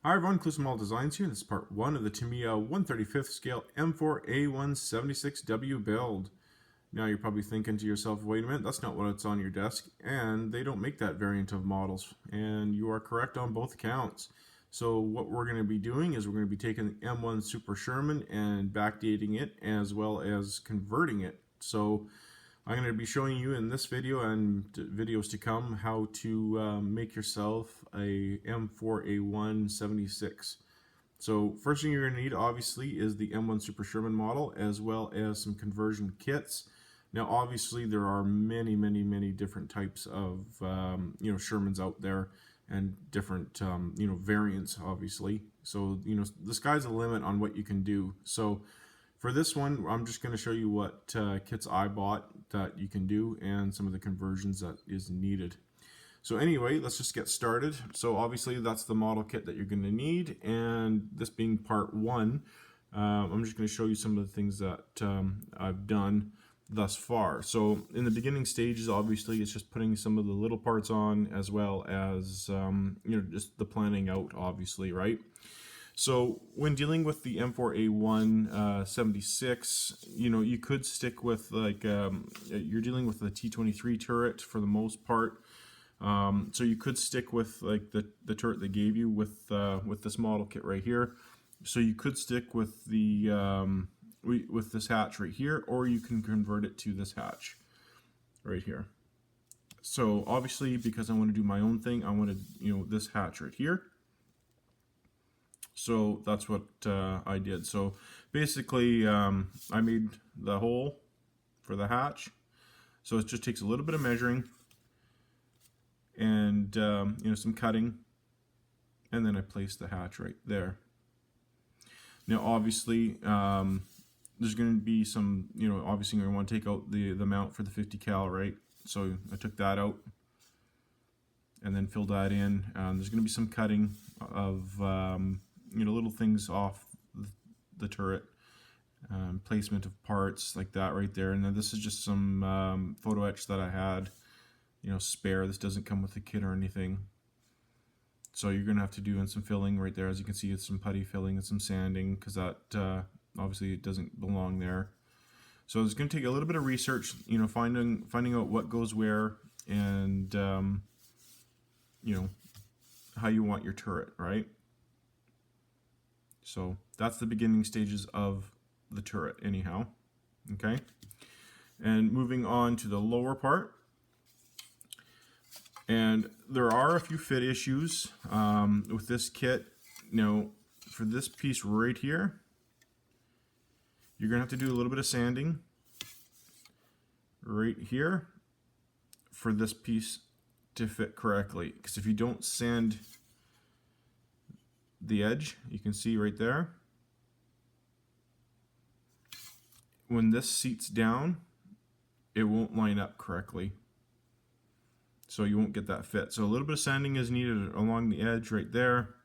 Hi everyone, Inclusive Model Designs here. This is part 1 of the Tamiya 1/35th scale M4A1 76W build. Now you're probably thinking to yourself, wait a minute, that's not what's on your desk, and they don't make that variant of models. And you are correct on both accounts. So what we're going to be doing is we're going to be taking the M1 Super Sherman and backdating it as well as converting it. So I'm going to be showing you in this video and videos to come how to make yourself a M4A1 76. So first thing you're going to need obviously is the M1 Super Sherman model as well as some conversion kits. Now obviously there are many different types of Shermans out there and different variants obviously. So the sky's the limit on what you can do. So for this one, I'm just going to show you what kits I bought that you can do and some of the conversions that is needed. So anyway, let's just get started. So obviously that's the model kit that you're going to need, and this being part 1, I'm just going to show you some of the things that I've done thus far. So in the beginning stages, obviously it's just putting some of the little parts on as well as just the planning out, obviously, right? So when dealing with the M4A1 76, you could stick with you're dealing with the T23 turret for the most part. So you could stick with like the turret they gave you with this model kit right here. So you could stick with the with this hatch right here, or you can convert it to this hatch right here. So obviously, because I want to do my own thing, I wanted this hatch right here. So that's what I did. So basically, I made the hole for the hatch. So it just takes a little bit of measuring and some cutting, and then I placed the hatch right there. Now, obviously, there's going to be some, obviously you're going to want to take out the mount for the 50 cal, right? So I took that out and then filled that in. There's going to be some cutting of little things off the turret, placement of parts like that right there. And then this is just some photo etch that I had, spare. This doesn't come with the kit or anything. So you're going to have to do some filling right there. As you can see, it's some putty filling and some sanding because that obviously it doesn't belong there. So it's going to take a little bit of research, finding out what goes where and how you want your turret, right? So that's the beginning stages of the turret anyhow, okay? And moving on to the lower part. And there are a few fit issues with this kit. For this piece right here, you're going to have to do a little bit of sanding right here for this piece to fit correctly. Because if you don't sand the edge, you can see right there, when this seats down, it won't line up correctly. So you won't get that fit. So a little bit of sanding is needed along the edge right there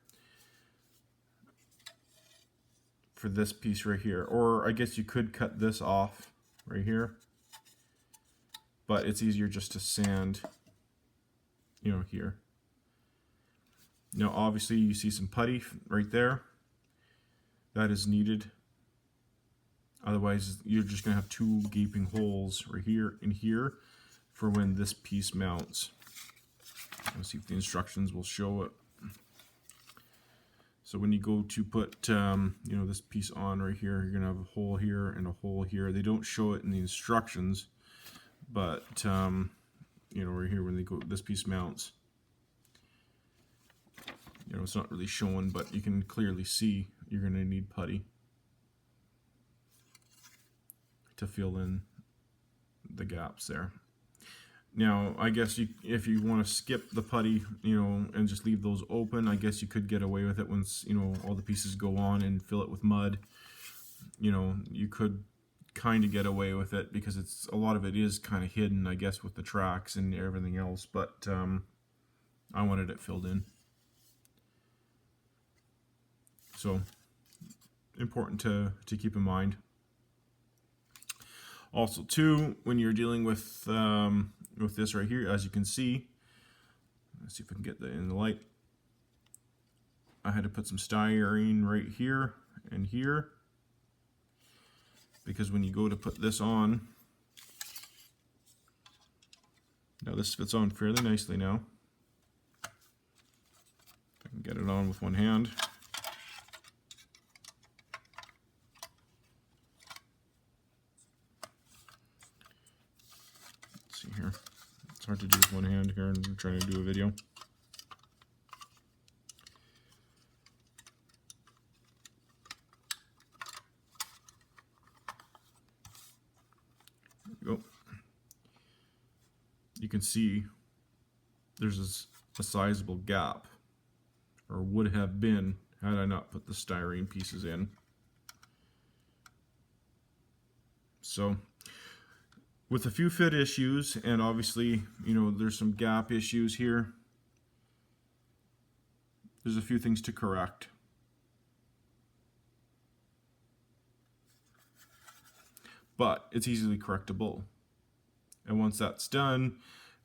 for this piece right here. Or I guess you could cut this off right here, but it's easier just to sand, here. Now obviously you see some putty right there. That is needed. Otherwise you're just going to have two gaping holes right here and here for when this piece mounts. Let's see if the instructions will show it. So when you go to put this piece on right here, you're going to have a hole here and a hole here. They don't show it in the instructions, but right here when they go, this piece mounts. It's not really showing, but you can clearly see you're going to need putty to fill in the gaps there. Now, I guess if you want to skip the putty, and just leave those open, I guess you could get away with it once, all the pieces go on and fill it with mud. You could kind of get away with it because a lot of it is kind of hidden, I guess, with the tracks and everything else, but I wanted it filled in. So, important to keep in mind. Also, too, when you're dealing with this right here, as you can see, let's see if I can get that in the light. I had to put some styrene right here and here, because when you go to put this on, now this fits on fairly nicely now. I can get it on with one hand. Let's see here. It's hard to do with one hand here, and I'm trying to do a video. There we go. You can see there's a sizable gap, or would have been had I not put the styrene pieces in. So with a few fit issues, and obviously, you know, there's some gap issues here, there's a few things to correct. But it's easily correctable. And once that's done,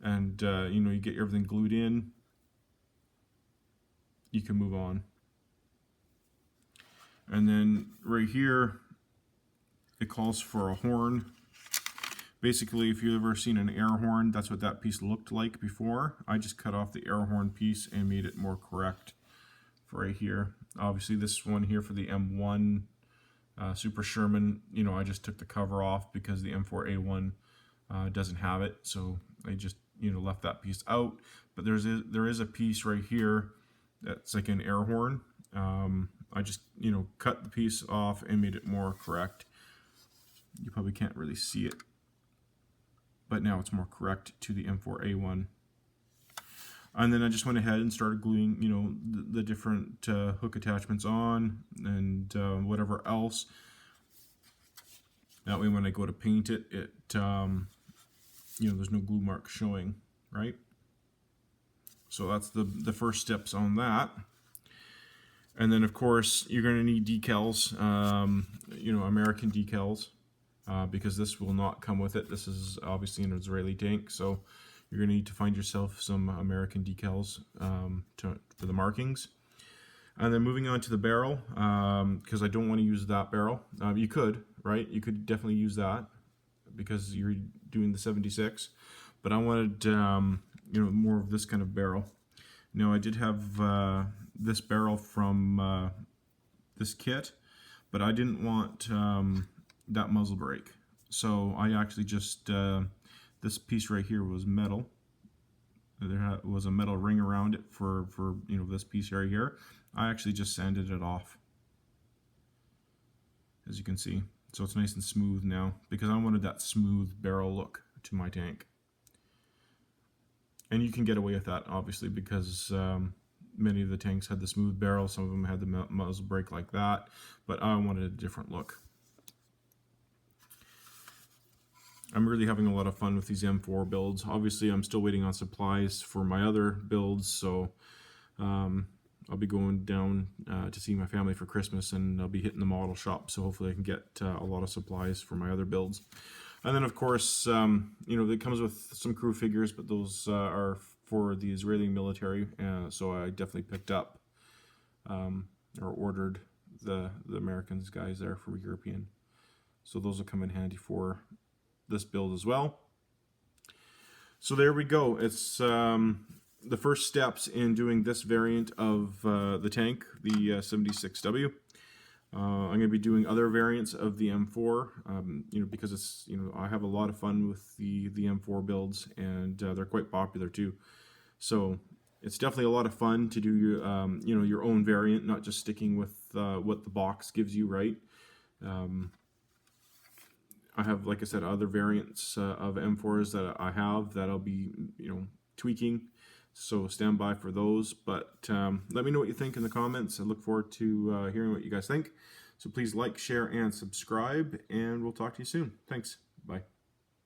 and you know, you get everything glued in, you can move on. And then right here, it calls for a horn. Basically, if you've ever seen an air horn, that's what that piece looked like before. I just cut off the air horn piece and made it more correct for right here. Obviously, this one here for the M1 Super Sherman, you know, I just took the cover off because the M4A1 doesn't have it, so I just, you know, left that piece out. But there is a piece right here that's like an air horn. I just, you know, cut the piece off and made it more correct. You probably can't really see it, but now it's more correct to the M4A1. And then I just went ahead and started gluing, you know, the different hook attachments on, and whatever else. That way when I go to paint it, you know, there's no glue mark showing, right? So that's the first steps on that. And then of course you're going to need decals, you know, American decals, because this will not come with it. This is obviously an Israeli tank, so you're going to need to find yourself some American decals for the markings. And then moving on to the barrel, because I don't want to use that barrel. You could, right? You could definitely use that because you're doing the 76. But I wanted, you know, more of this kind of barrel. Now I did have this barrel from this kit, but I didn't want that muzzle brake. So I actually just, this piece right here was metal. There was a metal ring around it for you know, this piece right here. I actually just sanded it off, as you can see. So it's nice and smooth now, because I wanted that smooth barrel look to my tank. And you can get away with that, obviously, because many of the tanks had the smooth barrel. Some of them had the muzzle brake like that, but I wanted a different look. I'm really having a lot of fun with these M4 builds. Obviously, I'm still waiting on supplies for my other builds, so I'll be going down to see my family for Christmas, and I'll be hitting the model shop, so hopefully I can get a lot of supplies for my other builds. And then, of course, you know, it comes with some crew figures, but those are for the Israeli military, so I definitely picked up or ordered the Americans guys there for European. So those will come in handy for this build as well. So there we go. It's the first steps in doing this variant of the tank, the 76W. I'm going to be doing other variants of the M4, you know, because it's, you know, I have a lot of fun with the M4 builds, and they're quite popular too. So it's definitely a lot of fun to do your, you know, your own variant, not just sticking with what the box gives you, right? I have, like I said, other variants of M4s that I have that I'll be, you know, tweaking. So stand by for those. But let me know what you think in the comments. I look forward to hearing what you guys think. So please like, share, and subscribe, and we'll talk to you soon. Thanks. Bye.